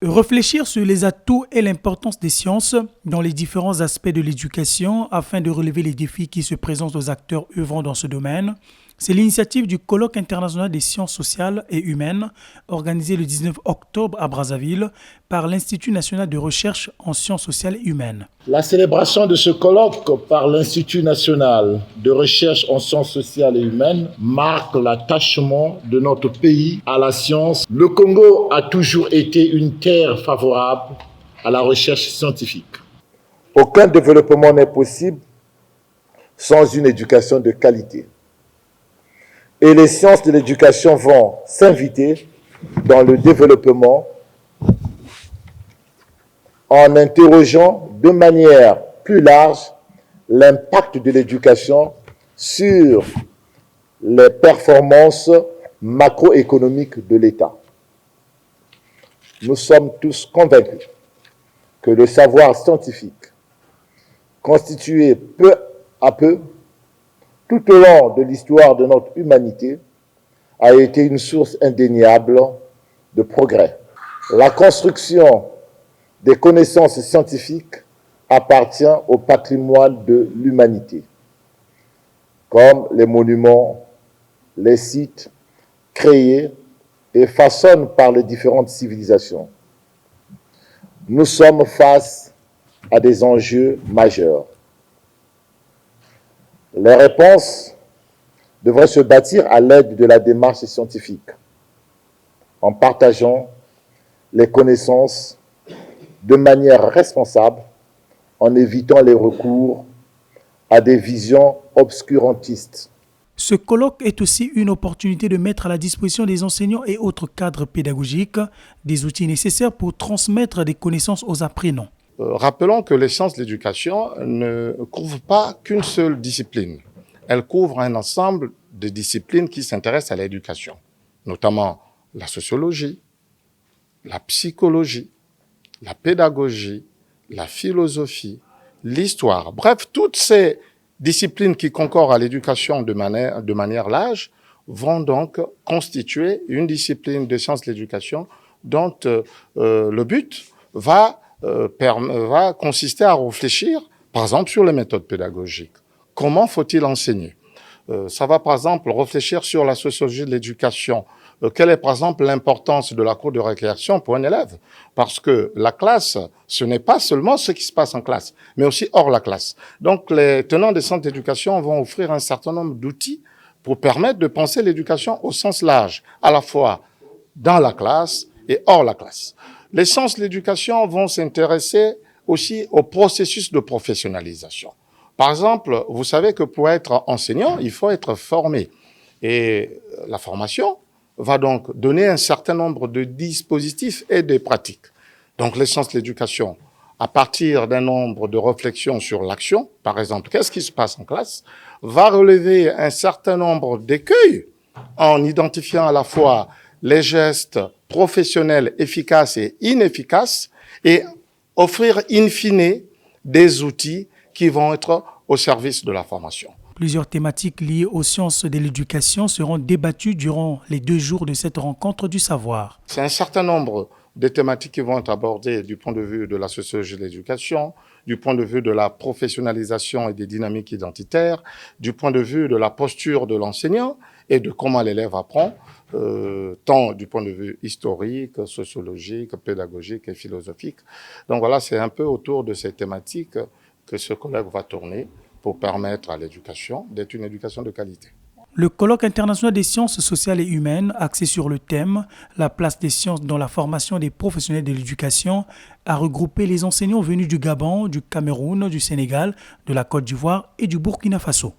Réfléchir sur les atouts et l'importance des sciences dans les différents aspects de l'éducation afin de relever les défis qui se présentent aux acteurs œuvrant dans ce domaine, c'est l'initiative du Colloque international des sciences sociales et humaines organisé le 19 octobre à Brazzaville par l'Institut national de recherche en sciences sociales et humaines. La célébration de ce colloque par l'Institut national de recherche en sciences sociales et humaines marque l'attachement de notre pays à la science. Le Congo a toujours été une terre favorable à la recherche scientifique. Aucun développement n'est possible sans une éducation de qualité. Et les sciences de l'éducation vont s'inviter dans le développement en interrogeant de manière plus large l'impact de l'éducation sur les performances macroéconomiques de l'État. Nous sommes tous convaincus que le savoir scientifique, constitué peu à peu tout au long de l'histoire de notre humanité, a été une source indéniable de progrès. La construction des connaissances scientifiques appartient au patrimoine de l'humanité, comme les monuments, les sites créés et façonnés par les différentes civilisations. Nous sommes face à des enjeux majeurs. Les réponses devraient se bâtir à l'aide de la démarche scientifique, en partageant les connaissances de manière responsable, en évitant les recours à des visions obscurantistes. Ce colloque est aussi une opportunité de mettre à la disposition des enseignants et autres cadres pédagogiques des outils nécessaires pour transmettre des connaissances aux apprenants. Rappelons que les sciences de l'éducation ne couvrent pas qu'une seule discipline. Elles couvrent un ensemble de disciplines qui s'intéressent à l'éducation, notamment la sociologie, la psychologie, la pédagogie, la philosophie, l'histoire. Bref, toutes ces disciplines qui concourent à l'éducation de manière large vont donc constituer une discipline de sciences de l'éducation dont le but va consister à réfléchir, par exemple, sur les méthodes pédagogiques. Comment faut-il enseigner? Ça va, par exemple, réfléchir sur la sociologie de l'éducation. Quelle est, par exemple, l'importance de la cour de récréation pour un élève? Parce que la classe, ce n'est pas seulement ce qui se passe en classe, mais aussi hors la classe. Donc, les tenants des centres d'éducation vont offrir un certain nombre d'outils pour permettre de penser l'éducation au sens large, à la fois dans la classe et hors la classe. Les sciences de l'éducation vont s'intéresser aussi au processus de professionnalisation. Par exemple, vous savez que pour être enseignant, il faut être formé. Et la formation va donc donner un certain nombre de dispositifs et de pratiques. Donc les sciences de l'éducation, à partir d'un nombre de réflexions sur l'action, par exemple, qu'est-ce qui se passe en classe, va relever un certain nombre d'écueils en identifiant à la fois les gestes professionnels efficaces et inefficaces et offrir in fine des outils qui vont être au service de la formation. Plusieurs thématiques liées aux sciences de l'éducation seront débattues durant les 2 jours de cette rencontre du savoir. C'est un certain nombre de thématiques qui vont être abordées du point de vue de la sociologie de l'éducation, du point de vue de la professionnalisation et des dynamiques identitaires, du point de vue de la posture de l'enseignant et de comment l'élève apprend, tant du point de vue historique, sociologique, pédagogique et philosophique. Donc voilà, c'est un peu autour de ces thématiques que ce colloque va tourner pour permettre à l'éducation d'être une éducation de qualité. Le colloque international des sciences sociales et humaines, axé sur le thème « La place des sciences dans la formation des professionnels de l'éducation », a regroupé les enseignants venus du Gabon, du Cameroun, du Sénégal, de la Côte d'Ivoire et du Burkina Faso.